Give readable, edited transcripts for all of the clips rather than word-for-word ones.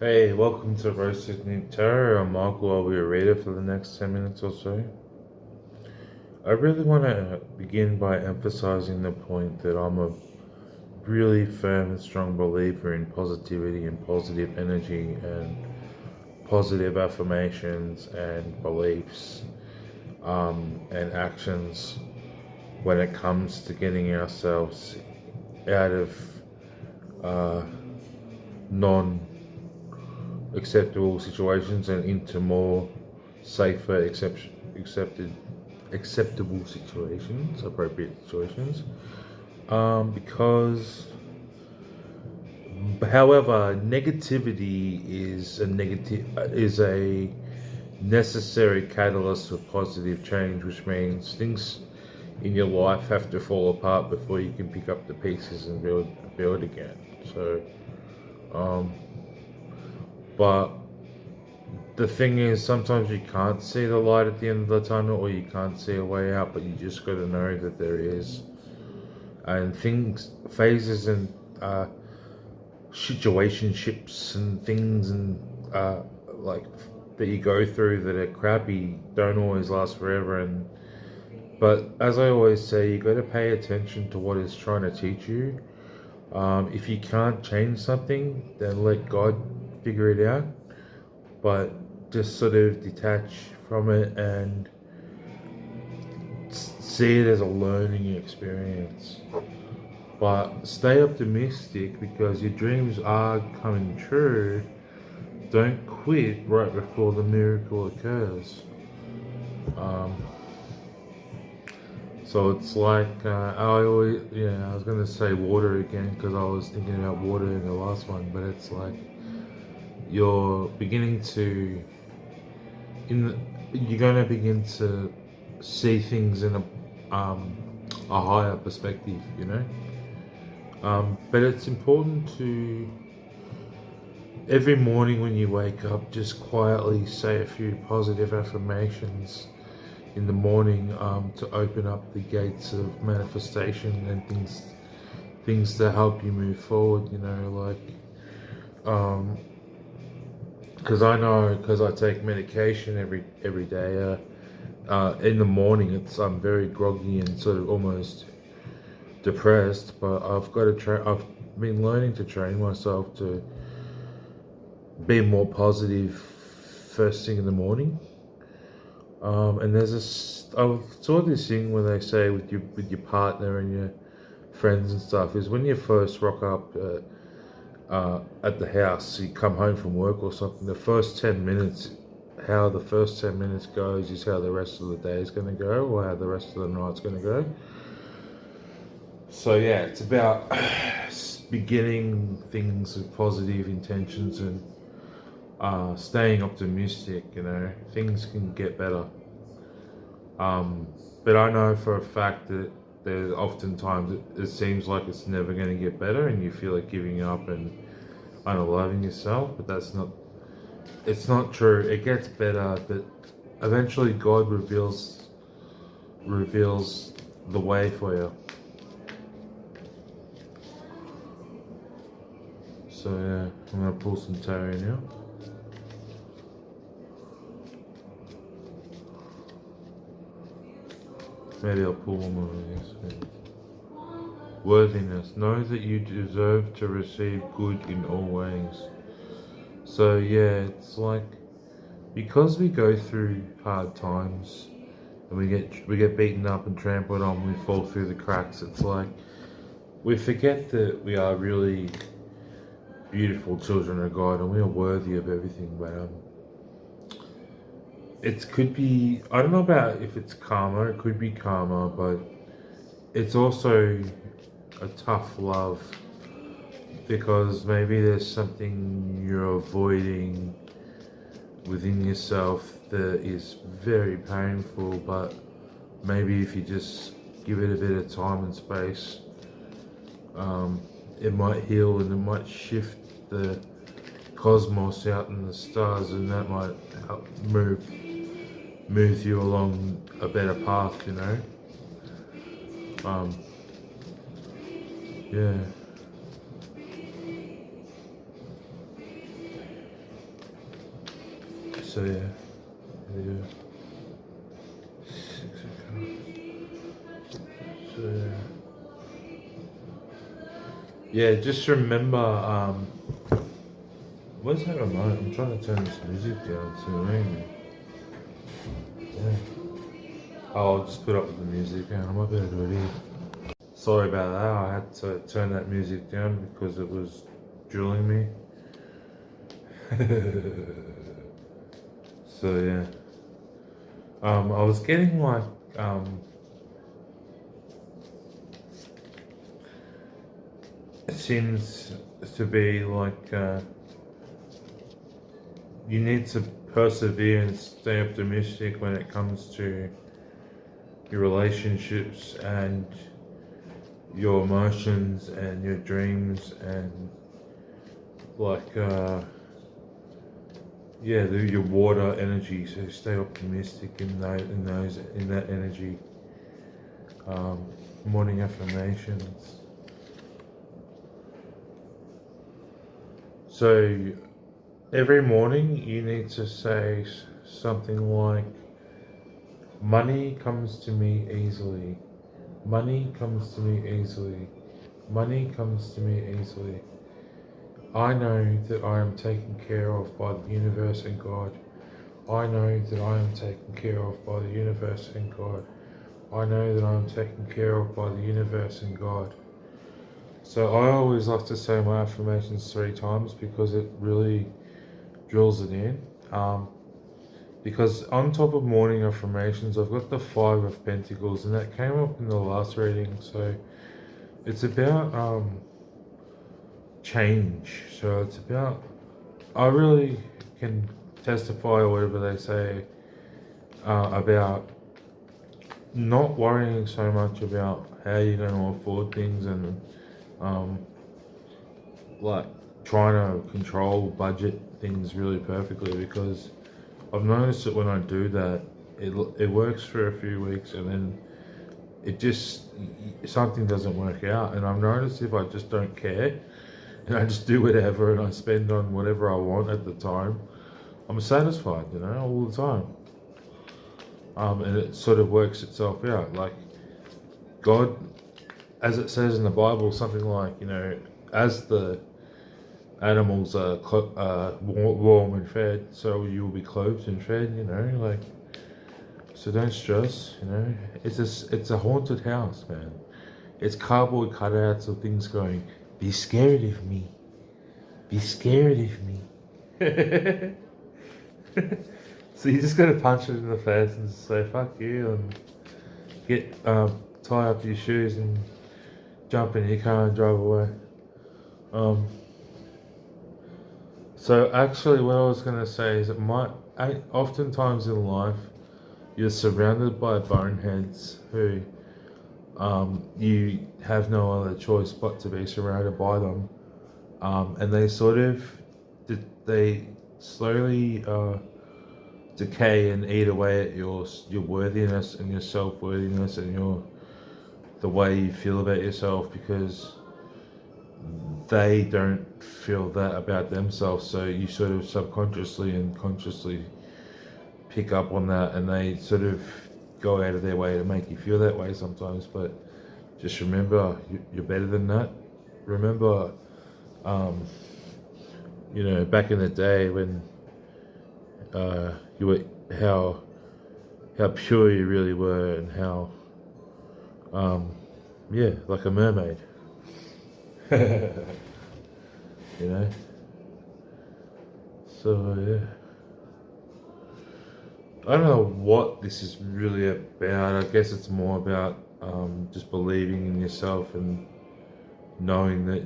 Hey, welcome to Roasted-Newt. I'm Michael. I'll be a reader for the next 10 minutes or so. I really want to begin by emphasizing the point that I'm a really firm and strong believer in positivity and positive energy and positive affirmations and beliefs and actions when it comes to getting ourselves out of uh, non acceptable situations and into more safer, acceptable situations, appropriate situations. Because, however, negativity is a necessary catalyst for positive change, which means things in your life have to fall apart before you can pick up the pieces and build again. So, um, but the thing is, sometimes you can't see the light at the end of the tunnel, or you can't see a way out, but you just got to know that there is. And things, phases, and situationships, and things, and like that you go through that are crappy, don't always last forever. But as I always say, you got to pay attention to what it's trying to teach you. If you can't change something, then let God figure it out. But just sort of detach from it and see it as a learning experience. But stay optimistic because your dreams are coming true. Don't quit right before the miracle occurs. Um, so it's like I was gonna say water again because I was thinking about water in the last one, but it's like you're beginning to you're going to begin to see things in a higher perspective, but it's important to every morning when you wake up just quietly say a few positive affirmations in the morning, to open up the gates of manifestation and things to help you move forward, because I know, because I take medication every day. In the morning, I'm very groggy and sort of almost depressed. But I've got to train. I've been learning to train myself to be more positive first thing in the morning. And I've saw this thing where they say with your partner and your friends and stuff is when you first rock up. At the house, you come home from work or something, how the first 10 minutes goes is how the rest of the day is going to go, or how the rest of the night's going to go. So yeah, it's about beginning things with positive intentions and staying optimistic. Things can get better. But I know for a fact that there's oftentimes it seems like it's never going to get better, and you feel like giving up and unloving yourself. But it's not true. It gets better, but eventually God reveals the way for you. So yeah, I'm gonna pull some tarot now. Maybe I'll pull one more of this. Worthiness. Know that you deserve to receive good in all ways. So yeah, it's like because we go through hard times and we get beaten up and trampled on, we fall through the cracks. It's like we forget that we are really beautiful children of God and we are worthy of everything. But it could be, I don't know about if it's karma. It could be karma, but it's also a tough love because maybe there's something you're avoiding within yourself that is very painful, but maybe if you just give it a bit of time and space, it might heal and it might shift the cosmos out in the stars, and that might help move you along a better path, yeah. So yeah, there you go. Six of Cups. So yeah, just remember. Where's that remote? I'm trying to turn this music down. It's annoying me. Yeah. Oh, I'll just put up with the music and I might be able to do it here. Sorry about that. I had to turn that music down because it was drilling me. So yeah. I was getting like it seems to be like you need to persevere and stay optimistic when it comes to your relationships and your emotions and your dreams and like yeah, your water energy. So stay optimistic in that energy. Morning affirmations. So every morning you need to say something like, money comes to me easily. Money comes to me easily. Money comes to me easily. I know that I am taken care of by the universe and God. I know that I am taken care of by the universe and God. I know that I am taken care of by the universe and God. So I always like to say my affirmations 3 times because it really drills it in. Because on top of morning affirmations, I've got the 5 of Pentacles, and that came up in the last reading. So it's about change. So it's about, I really can testify or whatever they say about not worrying so much about how you're going to afford things and like trying to control budget things really perfectly, because I've noticed that when I do that, it works for a few weeks and then it just, something doesn't work out. And I've noticed if I just don't care and I just do whatever and I spend on whatever I want at the time, I'm satisfied, you know, all the time. And it sort of works itself out. Like God, as it says in the Bible, something like, you know, as the animals are warm and fed, so you will be clothed and fed, you know, like, so don't stress, you know. It's a haunted house, man. It's cardboard cutouts of things going, be scared of me. Be scared of me. So you just gotta punch it in the face and say, fuck you, and get, tie up your shoes and jump in your car and drive away. So actually what I was going to say is oftentimes in life you're surrounded by boneheads who you have no other choice but to be surrounded by them, and they sort of they slowly decay and eat away at your worthiness and your self-worthiness and the way you feel about yourself, because they don't feel that about themselves. So you sort of subconsciously and consciously pick up on that, and they sort of go out of their way to make you feel that way sometimes. But just remember, you're better than that. Remember, you know, back in the day when you were, how pure you really were, and how yeah, like a mermaid. You know, so yeah, I don't know what this is really about. I guess it's more about just believing in yourself and knowing that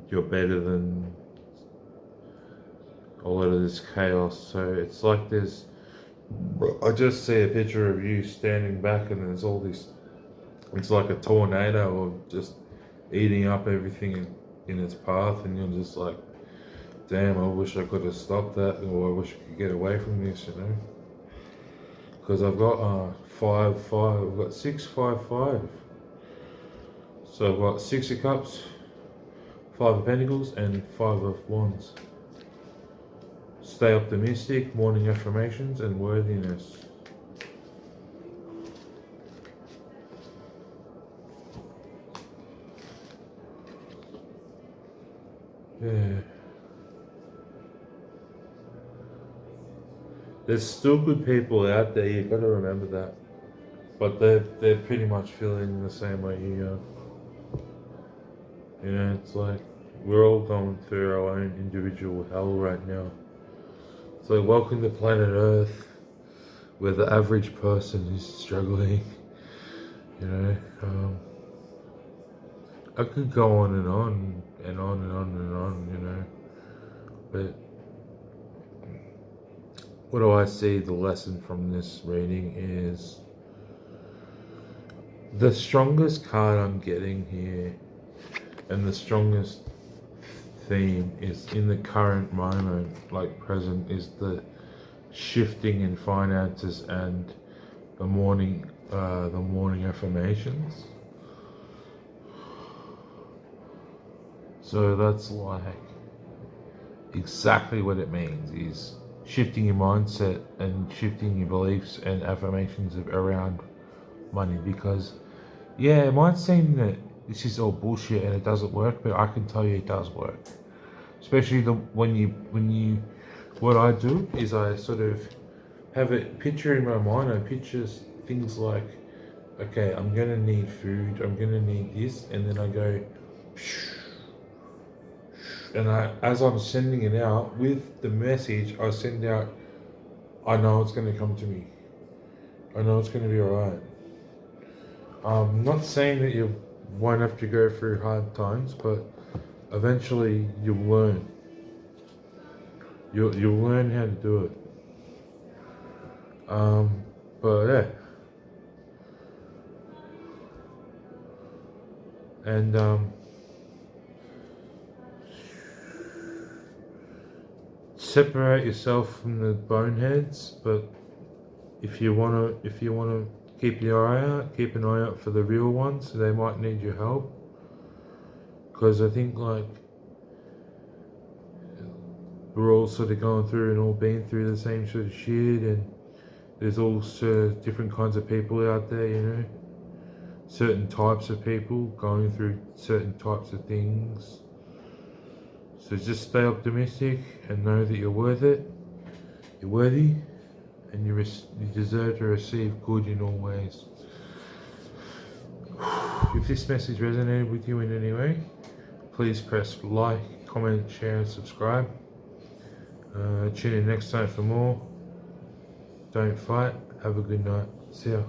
you're better than a lot of this chaos. So it's like I just see a picture of you standing back and there's all this, it's like a tornado of just eating up everything in its path, and you're just like, damn, I wish I could have stopped that, or I wish I could get away from this, you know. Because I've got 5, 5, I've got 6, 5, 5. So I've got 6 of Cups, 5 of Pentacles, and 5 of Wands. Stay optimistic, morning affirmations, and worthiness. Yeah. There's still good people out there, you've got to remember that. But they're pretty much feeling the same way you are. You know, it's like we're all going through our own individual hell right now. It's like welcome to planet Earth, where the average person is struggling. You know, I could go on and on and on and on and on, you know, but what do I see the lesson from this reading is the strongest card I'm getting here and the strongest theme is in the current moment, like present, is the shifting in finances and the morning affirmations. So that's like exactly what it means, is shifting your mindset and shifting your beliefs and affirmations around money. Because yeah, it might seem that this is all bullshit and it doesn't work, but I can tell you it does work. Especially when you what I do is I sort of have a picture in my mind. I picture things like, okay, I'm gonna need food, I'm gonna need this, and then I go and as I'm sending it out with the message, I send out, I know it's going to come to me. I know it's going to be alright. I'm not saying that you won't have to go through hard times, but eventually you'll learn. You'll learn how to do it. But yeah. And separate yourself from the boneheads, but if you wanna keep your eye out, keep an eye out for the real ones. They might need your help, because I think like we're all sort of going through and all been through the same sort of shit, and there's all sort of different kinds of people out there, you know, certain types of people going through certain types of things. So just stay optimistic and know that you're worth it, you're worthy, and you deserve to receive good in all ways. If this message resonated with you in any way, please press like, comment, share and subscribe. Tune in next time for more. Don't fight. Have a good night. See ya.